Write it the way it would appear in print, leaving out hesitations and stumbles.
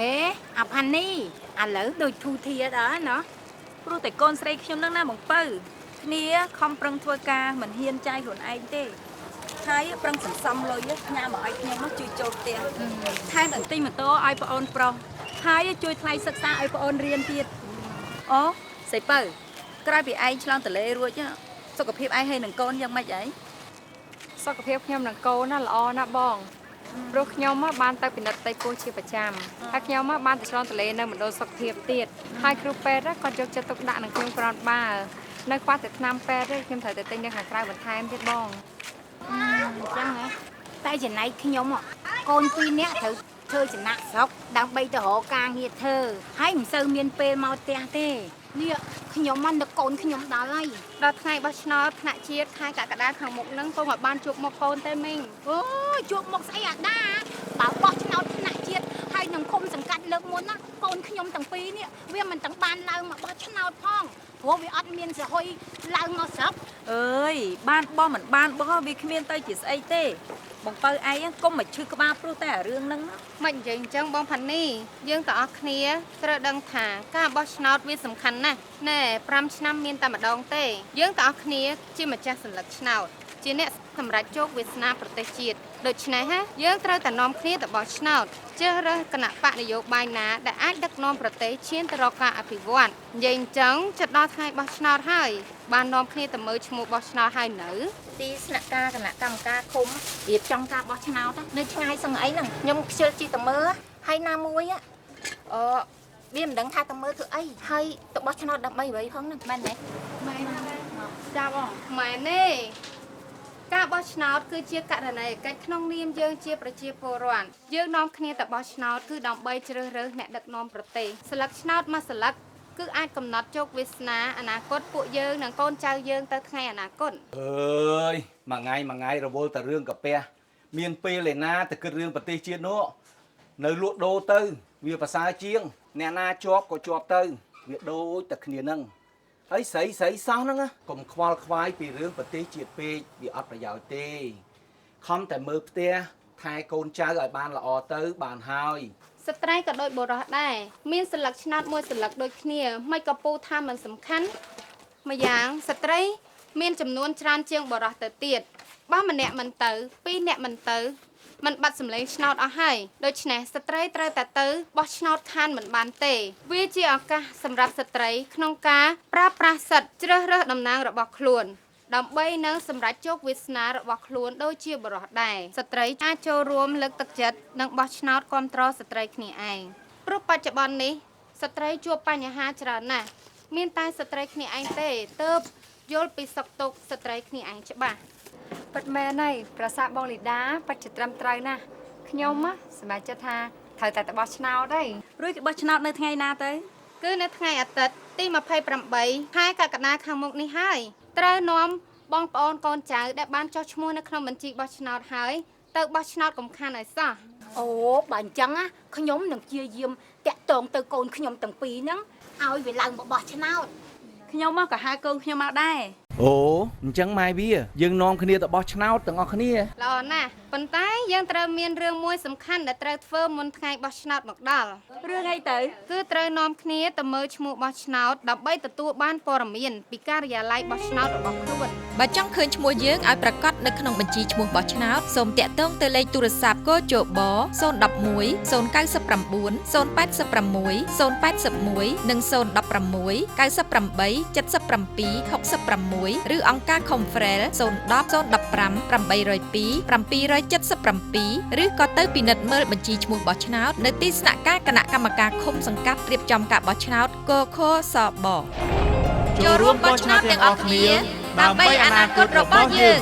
ហេអាផានីឥឡូវដូចធូធាដែរណោះព្រោះតែកូនស្រីខ្ញុំនឹងណាបងពៅគ្នាខំប្រឹងធ្វើការមិនហ៊ានចាយខ្លួនឯងទេហើយប្រឹងសន្សំលុយញ៉ាំមកឲ្យខ្ញុំមកជួយចូលផ្ទះថែមដល់ទិញម៉ូតូឲ្យប្អូនប្រុសហើយជួយថ្លៃសិក្សាឲ្យប្អូនរៀនទៀតអូស្រីពៅក្រោយពីឯងឆ្លងទលេរួចសុខភាពឯងហើយនឹងកូនយ៉ាងម៉េចអីសុខភាពខ្ញុំនិងកូនណាល្អណាស់បងព្រោះខ្ញុំបានទៅពិនិត្យផ្ទៃពោះជាប្រចាំហើយខ្ញុំបានទៅឆ្លងទលេនៅមណ្ឌលសុខភាពទៀតហើយគ្រូពេទ្យក៏យកចិត្តទុកដាក់នឹងខ្ញុំក្រាន់បើនៅខ្វះតែថ្នាំពេទ្យទេខ្ញុំត្រូវទៅទិញនៅខាងក្រៅបន្ថែមទៀតបងអញ្ចឹងហ៎តែចំណែកខ្ញុំកូន2នាក់ត្រូវធ្វើចំណាក់ស្រុកដើម្បីទៅរកការងារធ្វើហើយមិនសូវមានពេលមកផ្ទះទេនេះខ្ញុំមកនឹកកូនខ្ញុំដល់ហើយដល់ថ្ងៃបោះឆ្នោតថ្នាក់ជាតិខែកក្កដាខាងមុខហ្នឹងពុំឲ្យបានជួបមុខកូនទេមីងអូជួបមុខស្អីអាដាបើបោះឆ្នោតថ្នាក់ជាតិហើយនឹងឃុំសង្កាត់លើកមុនណាកូនខ្ញុំទាំងពីរនេះវាមិនទាំងបានឡើងមកបោះឆ្នោតផងព្រោះវាអត់មានសហុយឡើងមកស្រុកអើយបានបោះមិនបានបោះវាគ្មានទៅជាស្អីទេបងពៅឯងកុំមកឈឺក្បាលព្រោះតែរឿងហ្នឹងមិននិយាយអញ្ចឹងបងផានីយើងទាំងអស់គ្នាត្រូវដឹងថាការបោះឆ្នោតវាសំខាន់ណាស់ណែ5ឆ្នាំមានតែម្ដងទេយើងទាំងអស់គ្នាជាម្ចាស់សន្លឹកឆ្នោតជាអ្នកសម្រេចជោគវាសនាប្រទេសជាតិដូច្នេះយើងត្រូវតែនាំគ្នាទៅបោះឆ្នោតជ្រើសរើសគណៈបកនយោបាយណាដែលអាចដឹកនាំប្រទេសឈានទៅរកការអភិវឌ្ឍនិយាយអញ្ចឹងជិតដល់ថ្ងៃបោះឆ្នោតហើយបាននាំគ្នាទៅមើលឈ្មោះបោះឆ្នោតហើយនៅទីស្នាក់ការគណៈកម្មការឃុំរៀបចំការបោះឆ្នោតនៅឆ្ងាយសឹងអីហ្នឹងខ្ញុំខ្ជិលជីទៅមើលហើយណាមួយវាមិនដឹងថាទៅមើលធ្វើអីហើយទៅបោះឆ្នោតដើម្បីអ្វីផងហ្នឹងមែនទេមែនចាបងមែនទេការបោះឆ្នោតគឺជាករណីកិច្ចក្នុងនាមយើងជាប្រជាពលរដ្ឋយើងនាំគ្នាទៅបោះឆ្នោតគឺដើម្បីជ្រើសរើសអ្នកដឹកនាំប្រទេសស្លឹកឆ្នោតមួយស្លឹកគឺអាចកំណត់ជោគវាសនាអនាគតពួកយើងនិងកូនចៅយើងទៅថ្ងៃអនាគតអើយមួយថ្ងៃរវល់តែរឿងកាពះមានពេលឯណាទៅគិតរឿងប្រទេសជាតិនោះនៅលក់ដូរទៅវាប្រសើរជាងអ្នកណាជាប់ក៏ជាប់ទៅវាដូចតែគ្នានឹងហើយស្រីសោះហ្នឹងកុំខ្វល់ខ្វាយពីរឿងប្រទេសជាតិពេកវាអត់ប្រយោជន៍ទេខំតែមើលផ្ទះថែកូនចៅឲ្យបានល្អទៅបានហើយស្ត្រីក៏ដូចបុរសដែរមានស្លឹកឆ្នោតមួយស្លឹកដូចគ្នាមិនក៏ពូថាមិនសំខាន់ម្យ៉ាងស្ត្រីមានចំនួនច្រើនជាងបុរសទៅទៀតបើម្នាក់មិនទៅ2នាក់មិនទៅมันបាត់សម្លេងឆ្នោតអស់ហើយដូច្នេះស្ត្រីត្រូវតែទៅបោះឆ្នោតខានមិនបានទេវាជាឱកាសសម្រាប់ស្ត្រីក្នុងការប្រើប្រាស់សិទ្ធិជ្រើសរើសតំណាងរបស់ខ្លួនដើម្បីនឹងសម្រេចជោគវាសនារបស់ខ្លួនដូចជាបុរសដែរស្ត្រីអាចចូលរួមលើកទឹកចិត្តនិងបោះឆ្នោតគាំទ្រស្ត្រីគ្នាឯងព្រោះបច្ចុប្បន្ននេះស្ត្រីជួបបញ្ហាច្រើនណាស់មានតែស្ត្រីគ្នាឯងទេទើបយល់ពីសុខទុក្ខស្ត្រីគ្នាឯងច្បាស់ពិតមែនហើយប្រសាបងលីដាពិតជាត្រឹមត្រូវណាស់ខ្ញុំសម្រេចចិត្តថាត្រូវតែទៅបោះឆ្នោតហើយរួចគេបោះឆ្នោតនៅថ្ងៃណាទៅគឺនៅថ្ងៃអាទិត្យទី28ខែកក្កដាខាងមុខនេះហើយត្រូវនាំបងប្អូនកូនចៅដែលបានចុះឈ្មោះនៅក្នុងបញ្ជីបោះឆ្នោតហើយទៅបោះឆ្នោតកំខាន់ឲ្យសោះអូបើអញ្ចឹងខ្ញុំនឹងជាយាមតាក់តងទៅកូនខ្ញុំទាំងពីរហ្នឹងឲ្យវាឡើងមកបោះឆ្នោតខ្ញុំក៏ហៅកូនខ្ញុំមកដែរអូអញ្ចឹងម៉ែវាយើងនាំគ្នាទៅបោះឆ្នោតទាំងអស់គ្នាល្អណាស់ប៉ុន្តែយើងត្រូវមានរឿងមួយសំខាន់ដែលត្រូវធ្វើមុនថ្ងៃបោះឆ្នោតមកដល់រឿងអីទៅគឺត្រូវនាំគ្នាទៅមើលឈ្មោះបោះឆ្នោតដើម្បីទទួលបានព័ត៌មានពីការិយាល័យបោះឆ្នោតរបស់ខ្លួនបើចង់ឃើញឈ្មោះយើងឲ្យប្រកាសនៅក្នុងបញ្ជីឈ្មោះបោះឆ្នោតសូមតាក់ទងទៅលេខទូរស័ព្ទកជប011 099 086 081 និង016 98 77 66ឬអង្គការ Confrel 010 015 802 777ឬក៏ទៅពិនិត្យមើលបញ្ជីឈ្មោះបោះឆ្នោតនៅទីស្នាក់ការគណៈកម្មការឃុំសង្កាត់រៀបចំការបោះឆ្នោតកខសបចូលរួមបោះឆ្នោតទាំងអស់គ្នាដើម្បីអនាគតរបស់យើង